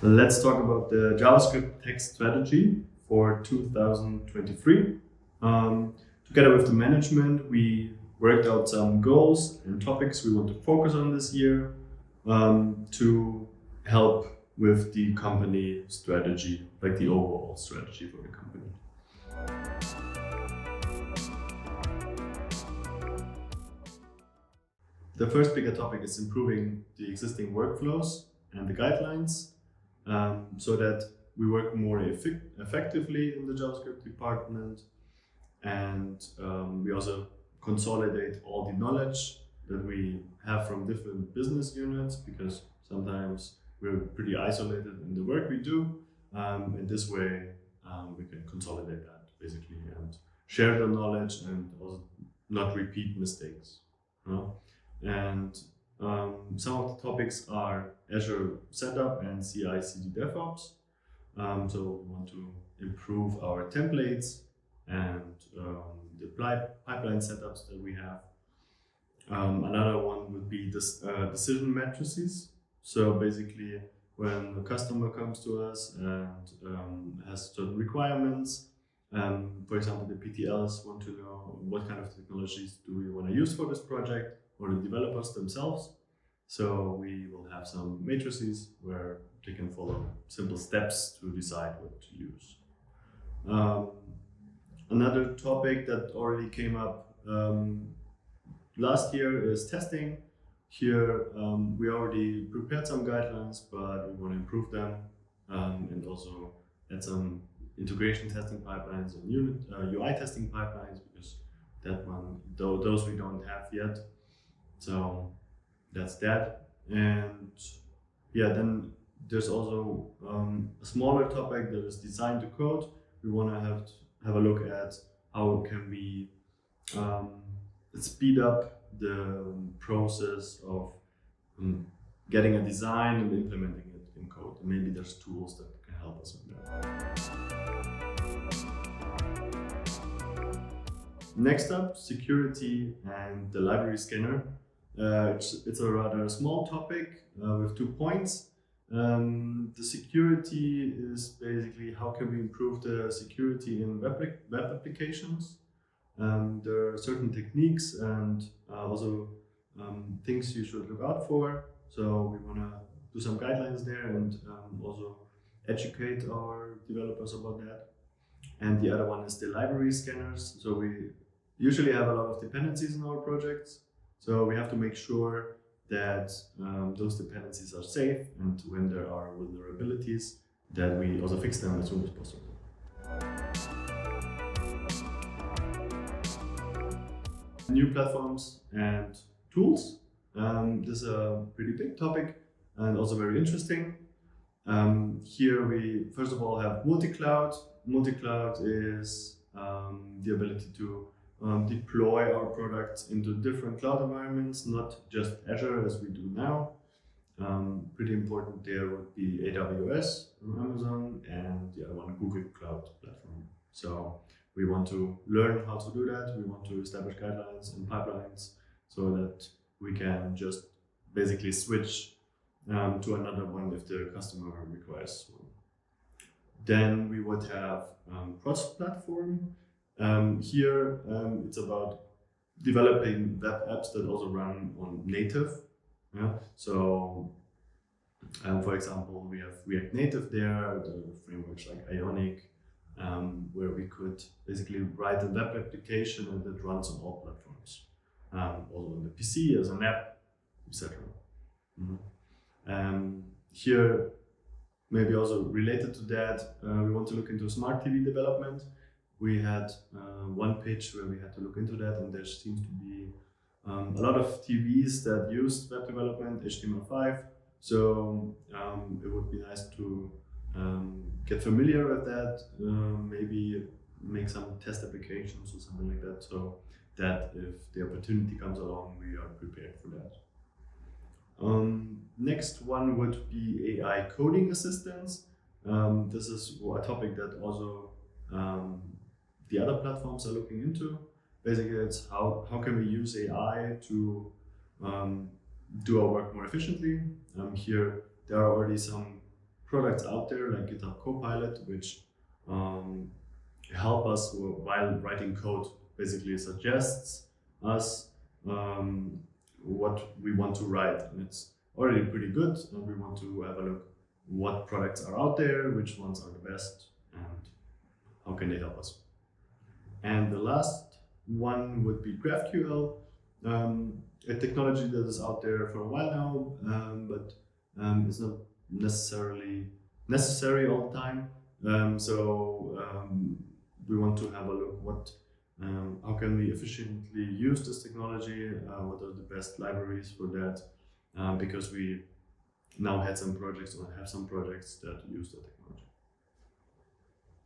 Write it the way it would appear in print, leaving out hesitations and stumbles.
Let's talk about the JavaScript text strategy for 2023. Together with the management, we worked out some goals and topics we want to focus on this year to help with the company strategy, like the overall strategy for the company. The first bigger topic is improving the existing workflows and the guidelines so that we work more effectively in the JavaScript department, and we also consolidate all the knowledge that we have from different business units, because sometimes we're pretty isolated in the work we do. In this way, we can consolidate that basically and share the knowledge and also not repeat mistakes. And some of the topics are Azure setup and CI/CD DevOps. So we want to improve our templates and the pipeline setups that we have. Another one would be this decision matrices. So basically, when the customer comes to us and has certain requirements, for example, the PTLs want to know what kind of technologies do we want to use for this project, or the developers themselves. So we will have some matrices where they can follow simple steps to decide what to use. Another topic that already came up last year is testing. Here we already prepared some guidelines, but we want to improve them and also add some integration testing pipelines and UI testing pipelines, because those we don't have yet. So that's that. And yeah, then there's also a smaller topic that is design to code. We want to have a look at how can we speed up the process of getting a design and implementing it in code. And maybe there's tools that can help us with that. Next up, security and the library scanner. It's a rather small topic with 2 points. The security is basically how can we improve the security in web applications. There are certain techniques and also things you should look out for. So we want to do some guidelines there and also educate our developers about that. And the other one is the library scanners. So we usually have a lot of dependencies in our projects. So we have to make sure that those dependencies are safe, and when there are vulnerabilities, that we also fix them as soon as possible. New platforms and tools. This is a pretty big topic and also very interesting. Here we first of all have multi-cloud. Multi-cloud is the ability to deploy our products into different cloud environments, not just Azure as we do now. Pretty important there would be AWS from Amazon, and the other one Google Cloud Platform. So we want to learn how to do that. We want to establish guidelines and pipelines so that we can just basically switch to another one if the customer requires one. Then we would have cross-platform. Here it's about developing web apps that also run on native. So for example, we have React Native there, the frameworks like Ionic, where we could basically write a web application and it runs on all platforms, also on the PC as an app, etc. Here, maybe also related to that, we want to look into smart TV development. We had one pitch where we had to look into that, and there seems to be a lot of TVs that use web development, HTML5. So it would be nice to get familiar with that, maybe make some test applications or something like that, so that if the opportunity comes along, we are prepared for that. Next one would be AI coding assistance. This is a topic that also the other platforms are looking into. Basically, it's how can we use AI to do our work more efficiently. Here, there are already some products out there like GitHub Copilot, which help us while writing code. Basically suggests us what we want to write, and it's already pretty good, and we want to have a look what products are out there, which ones are the best, and how can they help us. And the last one would be GraphQL, a technology that is out there for a while now, but it's not necessarily necessary all the time. So we want to have a look how can we efficiently use this technology, what are the best libraries for that, because we now had some projects or have some projects that use that technology.